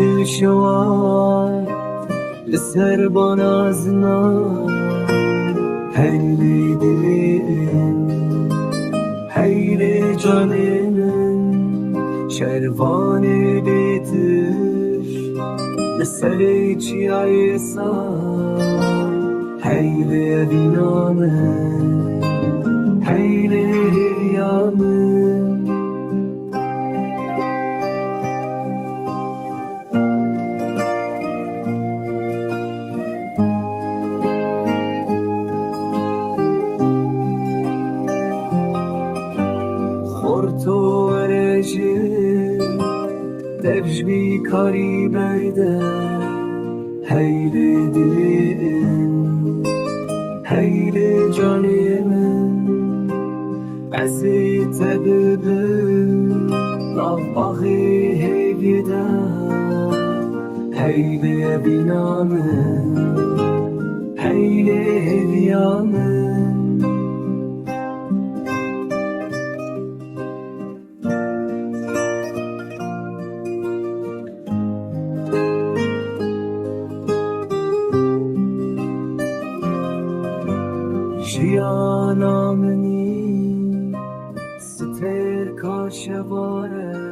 دل شوار لسر بانازنا هیلی دلین هیلی جانین شروان بیتش لسر چی عیسا هیلی دینامن هیلی یامن خورتو ورجی دبج بی کاری بیده هیلی دلین هیلی جانی من بسی تببن لاف باقی هیویده هیلی بینامن هیلی هیویامن جیانا منی ستر کاشواره